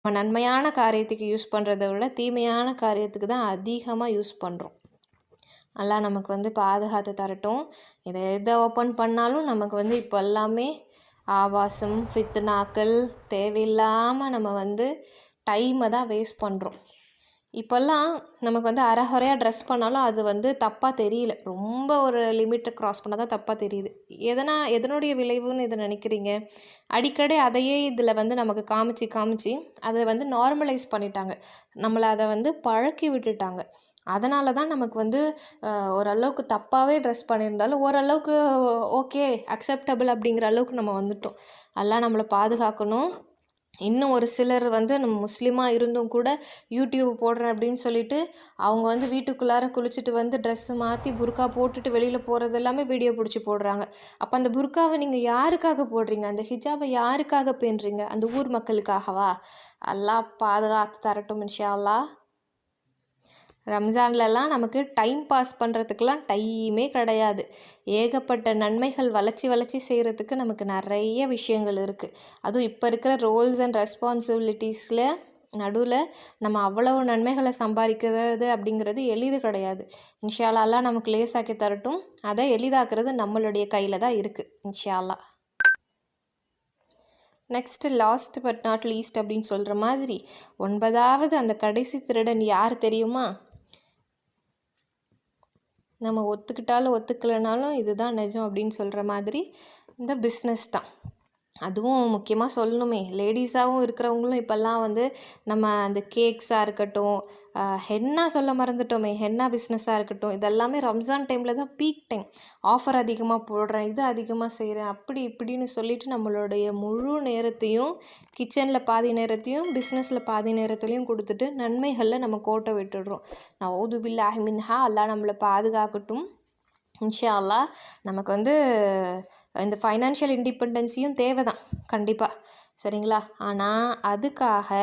நம்ம நன்மையான காரியத்துக்கு யூஸ் பண்ணுறத விட தீமையான காரியத்துக்கு தான் அதிகமாக யூஸ் பண்ணுறோம். அல்லாஹ் நமக்கு வந்து பாதுகாத்து தரட்டும். எதை ஓப்பன் பண்ணாலும் நமக்கு வந்து இப்போ எல்லாமே ஆபாசம், ஃபித்னாக்கள், தேவையில்லாமல் நம்ம வந்து டைமை தான் வேஸ்ட் பண்ணுறோம். இப்போல்லாம் நமக்கு வந்து அரைகுறையாக ட்ரெஸ் பண்ணாலும் அது வந்து தப்பாக தெரியல. ரொம்ப ஒரு லிமிட்டை க்ராஸ் பண்ணால் தான் தப்பாக தெரியுது. எதனுடைய விளைவுன்னு இதை நினைக்கிறீங்க? அடிக்கடி அதையே இதில் வந்து நமக்கு காமிச்சு அதை வந்து நார்மலைஸ் பண்ணிட்டாங்க. நம்மளை அதை வந்து பழக்கி விட்டுட்டாங்க. அதனால தான் நமக்கு வந்து ஓரளவுக்கு தப்பாகவே ட்ரெஸ் பண்ணியிருந்தாலும் ஓரளவுக்கு ஓகே அக்செப்டபிள் அப்படிங்கிற அளவுக்கு நம்ம வந்துட்டோம். அல்லாஹ் நம்மளை பாதுகாக்கணும். இன்னும் ஒரு சிலர் வந்து நம்ம முஸ்லீமாக இருந்தும் கூட யூடியூப் போடுறேன் அப்படின்னு சொல்லிட்டு அவங்க வந்து வீட்டுக்குள்ளார குளிச்சுட்டு வந்து ட்ரெஸ்ஸு மாற்றி புர்கா போட்டுட்டு வெளியில் போகிறது எல்லாமே வீடியோ பிடிச்சி போடுறாங்க. அப்போ அந்த புர்காவை நீங்கள் யாருக்காக போடுறீங்க? அந்த ஹிஜாபை யாருக்காக பேணுறீங்க? அந்த ஊர் மக்களுக்காகவா? அல்லாஹ் பாதுகாத்து தரட்டும் இன்ஷா அல்லாஹ். ரம்ஜான்லலாம் நமக்கு டைம் பாஸ் பண்ணுறதுக்கெலாம் டைமே கிடையாது. ஏகப்பட்ட நன்மைகள் வளர்ச்சி செய்கிறதுக்கு நமக்கு நிறைய விஷயங்கள் இருக்குது. அதுவும் இப்போ இருக்கிற ரோல்ஸ் அண்ட் ரெஸ்பான்சிபிலிட்டிஸில் நடுவில் நம்ம அவ்வளவு நன்மைகளை சம்பாதிக்கிறது அப்படிங்கிறது எளிது கிடையாது. இன்ஷா அல்லாஹ் நமக்கு லேசாக்கி தரட்டும். அதை எளிதாக்குறது நம்மளுடைய கையில் தான் இருக்குது இன்ஷா அல்லாஹ். Next last but not least அப்படின்னு சொல்கிற மாதிரி 9வது அந்த கடைசி திருடன் யார் தெரியுமா? நம்ம ஒத்துக்கிட்டாலும் ஒத்துக்கலைனாலும் இதுதான் நிஜம் அப்படின்னு சொல்கிற மாதிரி இந்த பிஸ்னஸ் தான். அதுவும் முக்கியமாக சொல்லணுமே, லேடிஸாகவும் இருக்கிறவங்களும் இப்போல்லாம் வந்து நம்ம அந்த கேக்ஸாக இருக்கட்டும், ஹென்னா சொல்ல மறந்துட்டோமே, ஹென்னா பிஸ்னஸாக இருக்கட்டும், இதெல்லாமே ரம்ஜான் டைமில் தான் பீக் டைம். ஆஃபர் அதிகமாக போடுறேன், இது அதிகமாக செய்கிறேன், அப்படி இப்படின்னு சொல்லிட்டு நம்மளுடைய முழு நேரத்தையும் கிச்சனில் பாதி நேரத்தையும் பிஸ்னஸில் பாதி நேரத்துலையும் கொடுத்துட்டு நன்மைகளில் நம்ம கோட்டை விட்டுடுறோம். நஊது பில்லாஹி மின்ஹா. அல்லாஹ் நம்மளை பாதுகாக்கட்டும் இன்ஷா அல்லாஹ். நமக்கு வந்து இந்த ஃபைனான்ஷியல் இண்டிபெண்டன்ஸையும் தேவை தான் கண்டிப்பாக, சரிங்களா? ஆனால் அதுக்காக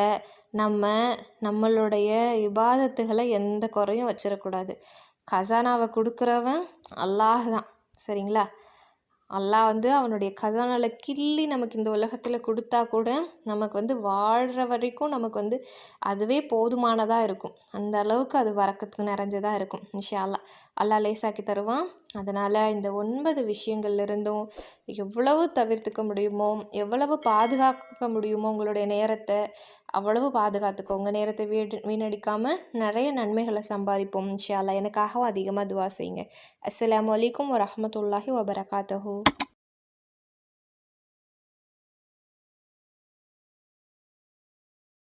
நம்மளுடைய இபாதத்துகளை எந்த குறையும் வச்சிடக்கூடாது. கசானாவை கொடுக்குறவன் அல்லாஹ் தான், சரிங்களா? அல்லாஹ் வந்து அவனுடைய கசானாவில் கிள்ளி நமக்கு இந்த உலகத்தில் கொடுத்தா கூட நமக்கு வந்து வாழ்கிற வரைக்கும் நமக்கு வந்து அதுவே போதுமானதாக இருக்கும். அந்த அளவுக்கு அது வரக்கத்துக்கு நிறைஞ்சதாக இருக்கும் இன்ஷா அல்லாஹ். அல்லாஹ் லேசாக்கி தருவான். அதனால் இந்த 9 விஷயங்கள்லேருந்தும் எவ்வளவு தவிர்த்துக்க முடியுமோ, எவ்வளவு பாதுகாக்க முடியுமோ உங்களுடைய நேரத்தை அவ்வளவு பாதுகாத்துக்கோங்க. நேரத்தை வீணடிக்காமல் நிறைய நன்மைகளை சம்பாதிப்போம் இன்ஷா அல்லாஹ். எனக்காகவும் அதிகமாக துவா செய்யுங்க. அஸ்ஸலாமு அலைக்கும் வரஹ்மத்துல்லாஹி வபரகாத்துஹு.